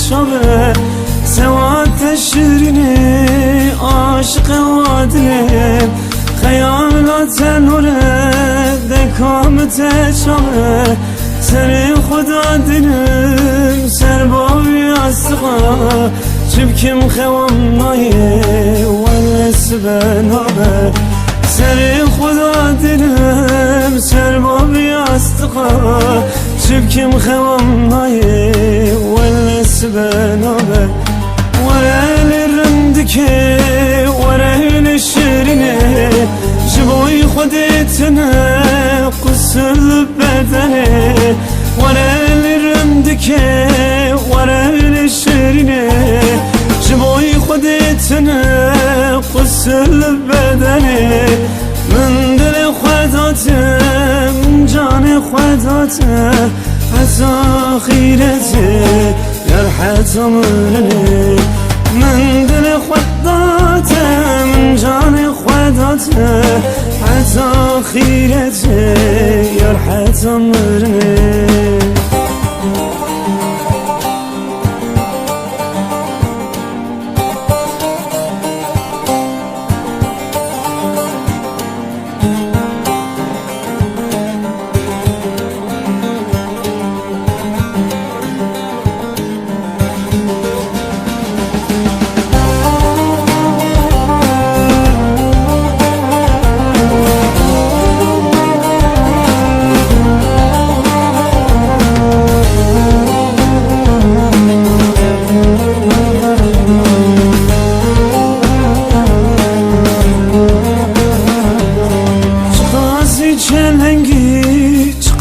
شبه سوات شیرینی عاشق وادنه خیالات نوره دکامت شبه سر خدا دلم سر باوی اصغا چبکم خوام نایه ونس بنابه سر خدا دلم سر باوی اصغا چبکم خوام نایه ونس بنابه ورل رندكي ورل الشرينه جبوي خديتنا قصر بدنه ورل رندكي ورل الشرينه جبوي خديتنا قصر بدنه من دل خداته من جان خداته حتى خيرته يرحت عمرني من دل خداته من جان خداته حتى خيرته يرحت عمرني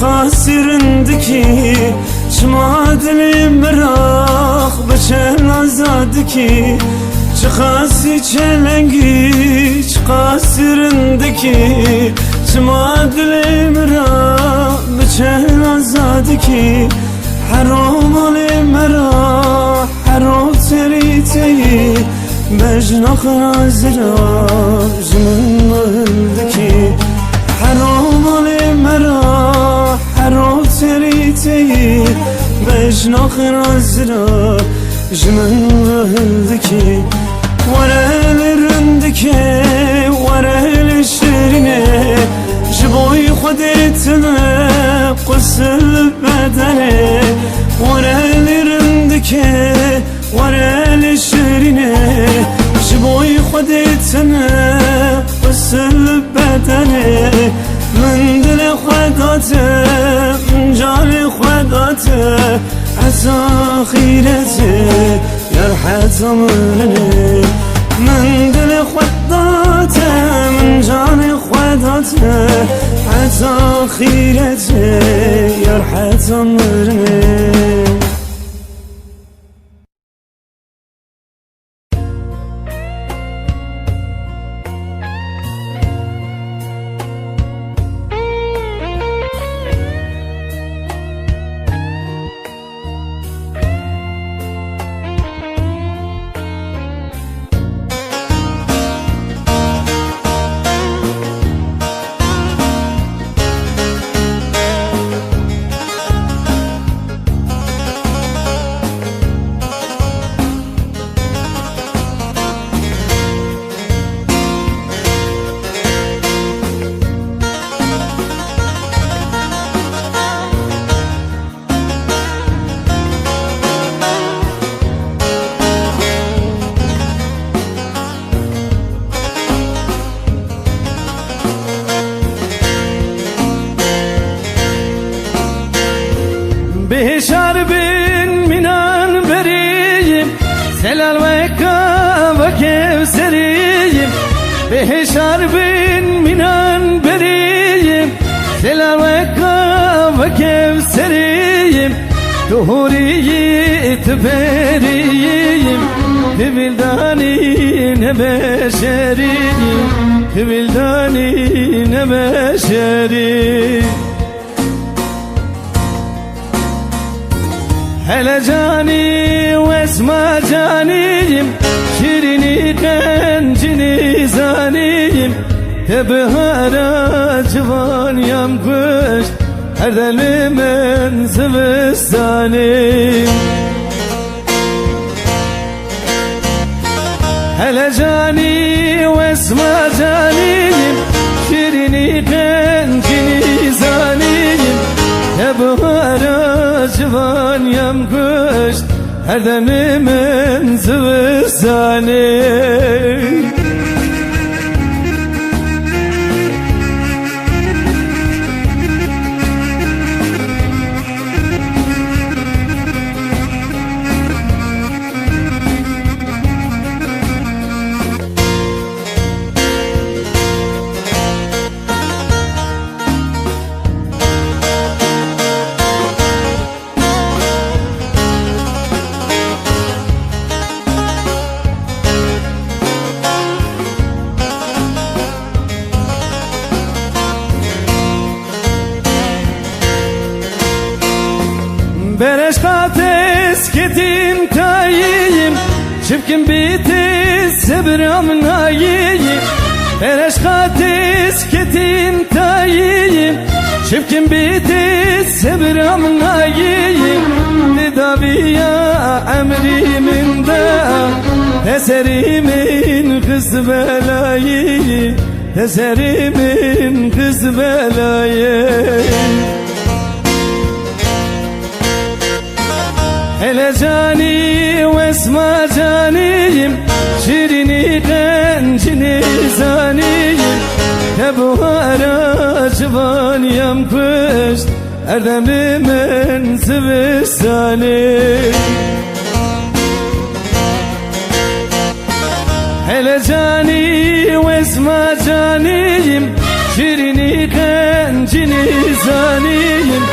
قاسرندكي شمادلي مراخ بشن آزادكي شخاصي چلنگي قاسرندكي شمادلي مراخ بشن آزادكي حرام علي مراخ حرام تريتي بجناخ نازرا جمن مهلدكي حرام علي مراخ حرام تريتي بجناخ نازرا جمن مهلدكي ورل رندكي ورل الشرينه جبوي خديتنا قصر بدنه ورل رندكي ورل الشرينه جبوي خديتنا قصر بدنه من دل خداته من جان خداته عسى خيرته يرحت عمرني من دل خداته من جان خداته عسى خيرته يرحت عمرني بشرب من بريم سلال وكا وكوثريم بشرب من بريم سلال وكا وكوثريم Tuhuriyet veriyim Hıvildani ne beşeriyim Hıvildani ne beşeriyim Hele cani ve esma caniyim Şirini kencini zaniyim Tebihara civan yamkış her delimin zivistanim Hele cani ve esma caniyim Şirini kencini zaniyim Tebihara civan yamkış her delimin zivistanim Bereşkat esketin tayiyim Çifkin bitis sebram nayiyim Bereşkat esketin tayiyim Çifkin bitis sebram nayiyim Nidaviya emrimin da Teserimin kız belayı Teserimin kız belayı Hele cani ve esma caniyim Şirini kencini zaniyim Tebuhara civan yamkış Erdemlimin zivistanim Hele cani ve esma caniyim Şirini kencini zaniyim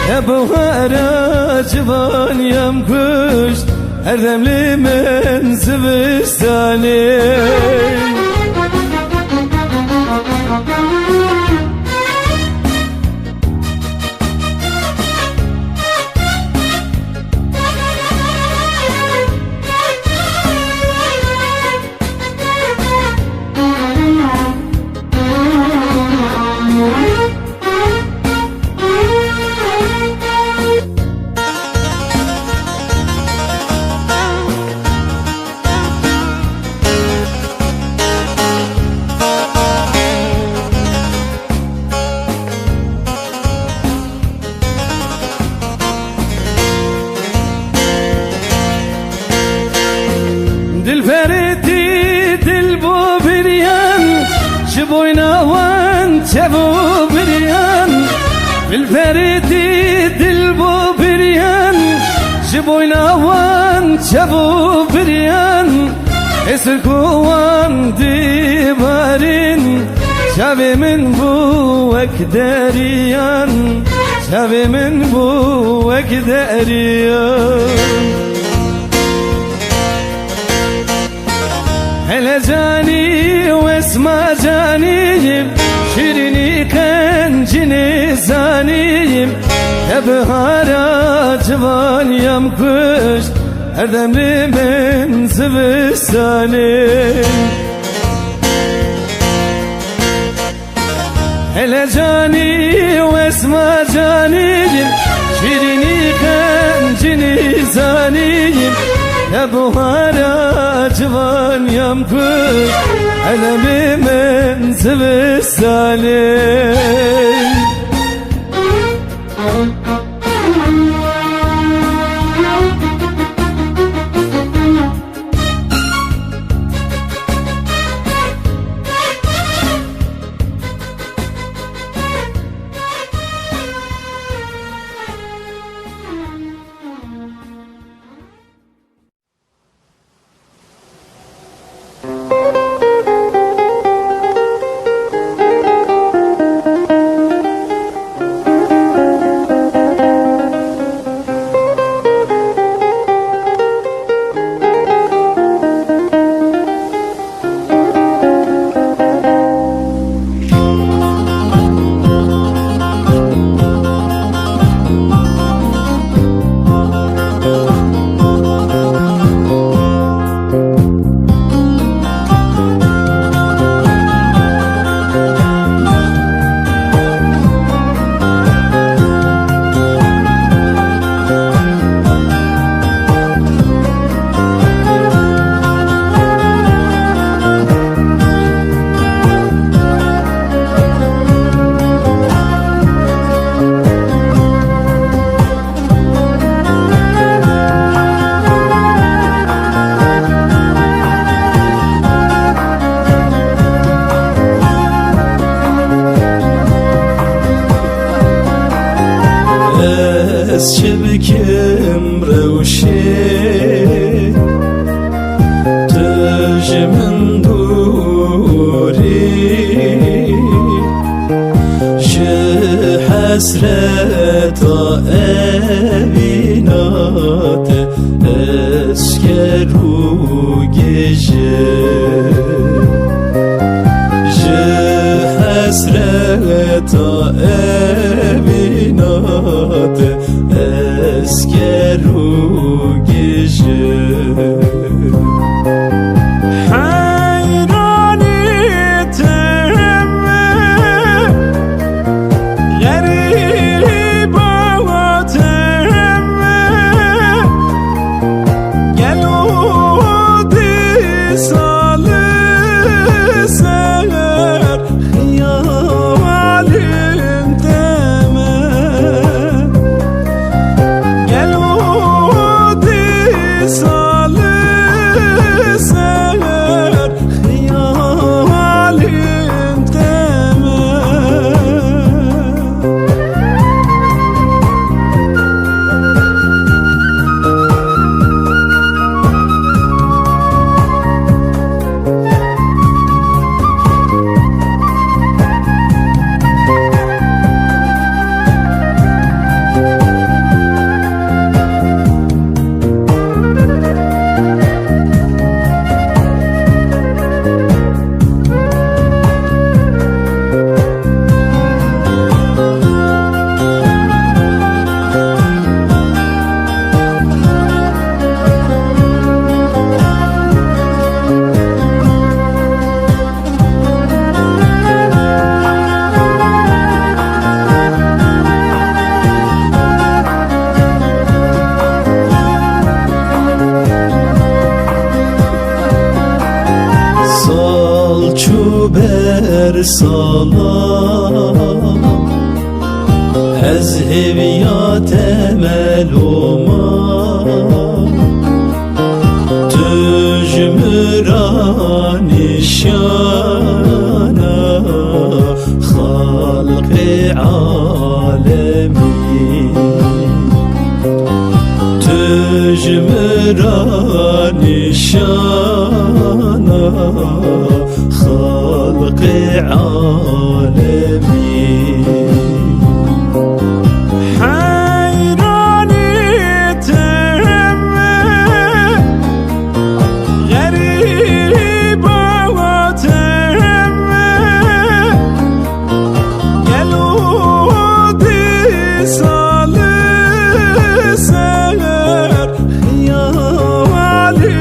Tebuhara civan yamkış Erdemlimin zivistanim Dilferiti dil bu bir yan Şu boynavan çevu bir yan Dilferiti dil bu bir yan Şu boynavan çevu bir yan Esir kuvan divarin Şavimin bu ekderiyan Şavimin bu ekderiyan Hele cani ve esma caniyim Şirini kencini zaniyim Tebihara civan yamkış Erdemlimin zivistanim Hele cani ve esma caniyim Şirini kencini zaniyim Tebuhara civan yamkış Erdemlimin zivistanim از شبکم روشی تج من دوری شه حسرت ebinat esker u gece شه حسرت ebinat esker u gece salam ez heviyat meluma tücmüran nişana halqi alemi tücmüran nişana خلق عالمي حيراني تهم غريبة وتهم قلودي صالسر خيالي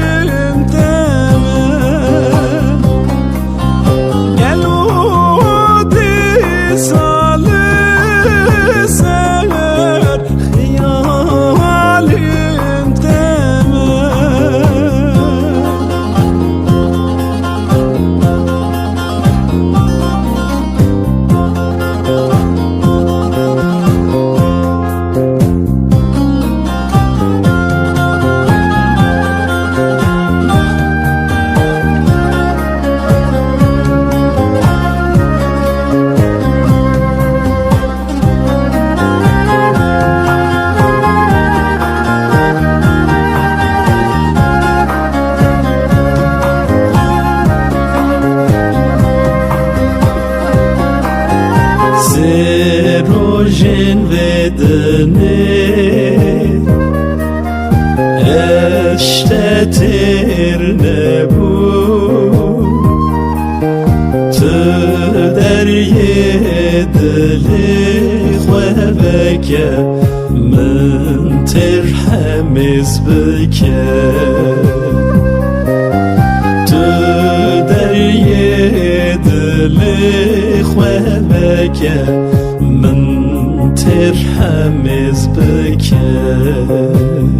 Rojin vedne eştetir nebu tu derye dili khwebeke min terhemiz bike tu derye dili khwebeke من ترحم از بکن